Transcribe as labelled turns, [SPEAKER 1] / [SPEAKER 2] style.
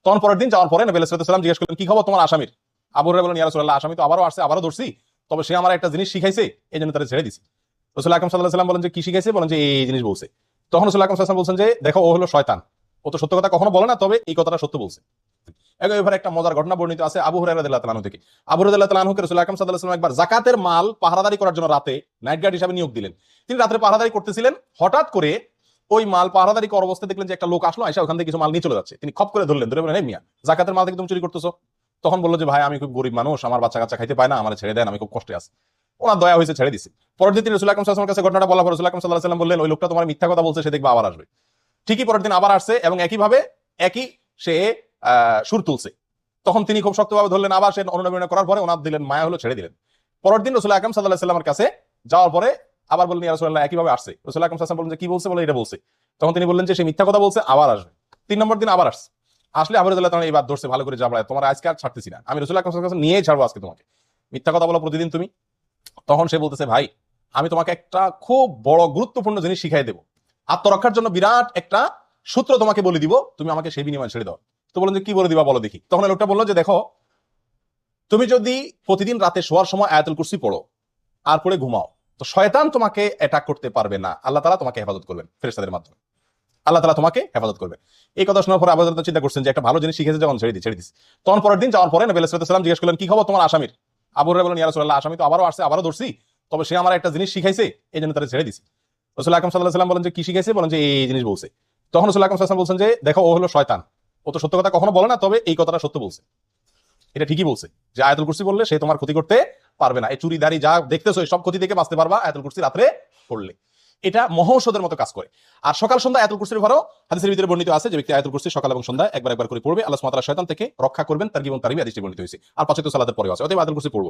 [SPEAKER 1] তখন পরের দিন যাওয়ার পরে নবী আলাইহিস সালাম জিজ্ঞেস করলেন, কি খবর তোমার আসামির? আবু হুরায়রা বললেন, ইয়া রাসূলুল্লাহ, আসামি তো আবারও আসছে, আবারও ধরছি, তবে সে আমার একটা জিনিস শিখাইছে, এই জন্য তারা ছেড়ে দিছি। রাসূল আকরাম সাল্লাল্লাহু আলাইহি ওয়াসাল্লাম বলেন যে কি শিখাইছে? বলেন যে এই জিনিস বলছে। তখন রাসূল আকরাম সাল্লাল্লাহু আলাইহি ওয়াসাল্লাম বলছেন যে দেখো, ও হলো শয়তান, ও তো সত্য কথা কখনো বলে না, তবে এই কথাটা সত্য বলছে। এবারে একটা মজার ঘটনা বর্ণিত আছে আবু হুরায়রা রাদিয়াল্লাহু তাআলা আনহু থেকে। আবু হুরায়রা রাদিয়াল্লাহু তাআলা আনহুকে রাসূল আকরাম সাল্লাল্লাহু আলাইহি ওয়াসাল্লাম একবার যাকাতের মাল পাহারাদারি করার জন্য রাতে নাইট গার্ড হিসেবে নিয়োগ দিলেন। তিনি রাতে পাহারাদারি করতেছিলেন, হঠাৎ করে ওই মাল পাহারাদারি করার অবস্থায় দেখলেন যে একটা লোক আসলো, আইসা ওখান থেকে কিছু মাল নিয়ে চলে যাচ্ছে। তিনি খপ করে ধরলেন, ধরে বললেন, এই মিয়া, যাকাতের মাল থেকে তুমি চুরি করতেছো? তখন বললো যে ভাই, আমি খুব গরিব মানুষ, আমার বাচ্চা কাচ্চা খাইতে পায় না, আমার ছেড়ে দেন, আমি খুব কষ্টে আছি। ওনার দয়া হয়েছে, ছেড়ে দিছি। পরের দিন রাসূল আকরাম সাল্লাল্লাহু আলাইহি ওয়াসাল্লামের কাছে ঘটনাটা বলার পর রাসূল আকরাম সাল্লাল্লাহু আলাইহি ওয়াসাল্লাম বললেন, ওই লোকটা তোমার মিথ্যা কথা বলছে, সে দেখবে আবার আসবে। ঠিকই পরের দিন আবার আসছে এবং একইভাবে একই সে সুর তুলছে। তখন তিনি খুব শক্তভাবে ধরলেন, আবার সে অনুনয় করার পরে ওনার দিলেন, মায়া হলো, ছেড়ে দিলেন। পরের দিন রাসূল আকরাম সাল্লাল্লাহু আলাইহি ওয়াসাল্লামের কাছে যাওয়ার পরে আবার বললেন, ইয়া রাসূলুল্লাহ, একইভাবে আসছে। রাসূল আকরাম সাল্লাল্লাহু আলাইহি ওয়াসাল্লাম বললেন যে কি বলছে? বলে এটা বলছে। তখন তিনি বললেন যে সে মিথ্যা কথা বলছে, আবার আসবে। 3 নম্বর দিন আবার আসছে। আসলে আবু রাদিয়াল্লাহু তাআলা এইবার ধরছে, ভালো করে জাবড়ায়, তোমার আজকে আর ছাড়তেছি না, আমি রাসূল আকরাম সাল্লাল্লাহু আলাইহি ওয়াসাল্লাম নিয়েই ছাড়বো আজকে তোমাকে, মিথ্যা কথা বলো প্রতিদিন তুমি। তখন সে বলতেছে, ভাই, আমি তোমাকে একটা খুব বড় গুরুত্বপূর্ণ জিনিস শিখাই দেবো, আত্মরক্ষার জন্য বিরাট একটা সূত্র তোমাকে বলে দিব, তুমি আমাকে সেই বিনিময়ে ছেড়ে দাও। তো বলেন যে কি বলে দিবা, বলো দেখি। তখন লোকটা বললো যে দেখো, তুমি যদি প্রতিদিন রাতে শোয়ার সময় আয়াতুল কুরসি পড়ো আর পড়ে ঘুমাও, তো শয়তান তোমাকে অ্যাটাক করতে পারবে না, আল্লাহ তাআলা তোমাকে হেফাজত করবেন ফেরেশতাদের মাধ্যমে, আল্লাহ তাআলা তোমাকে হেফাজত করবেন। এই কথা শোনার পরে আবু হুরায়রা চিন্তা করছেন যে একটা ভালো জিনিস শিখেছে, যখন ছেড়ে দিছি। তখন পরের দিন যাওয়ার পরে নবী আলাইহিস সালাম জিজ্ঞেস করলেন, কি খবর তোমার আসামির? আবু হুরায়রা বললেন, ইয়া রাসূলুল্লাহ, আসামি তো আবারও আসছে, আবারও ধরছি, তবে সে আমার একটা জিনিস শিখাইছে, এই জন্য তারা ছেড়ে দিছি। রাসূল আকরাম সাল্লাল্লাহু আলাইহি ওয়াসাল্লাম বলেন যে কি শিখাইছে? বলেন যে এই জিনিস বলছে। তখন রাসূল আকরাম সাল্লাল্লাহু আলাইহি ওয়াসাল্লাম বলছেন যে দেখো, ও হলো শয়তান, ও তো সত্য কথা কখনো বলে না, তবে এই কথাটা সত্য বলছে। এটা ঠিকই বলছে যে আয়াতুল কুরসি বললে সে তোমার ক্ষতি করতে পারবে না, এই চুরিদারি যা দেখতেছো সব ক্ষতি থেকে বাঁচতে পারবা আয়াতুল কুরসি রাত্রে পড়লে। এটা মহৌষধের মতো কাজ করে। আর সকাল সন্ধ্যা আয়াতুল কুরসির ঘরও হাদিসের ভিতরে বর্ণিত আছে যে ব্যক্তি আয়াতুল কুরসি সকাল এবং সন্ধ্যা একবার একবার করে পড়বে, আল্লাহ সুবহানাহু ওয়া তাআলা শয়তান থেকে রক্ষা করবেন, তার জীবন তারবিয়া হাদিসটি বর্ণিত হয়েছে। আর 5 ওয়াক্ত সালাতের পরেও আছে, অতএব আয়াতুল কুরসি পড়বো।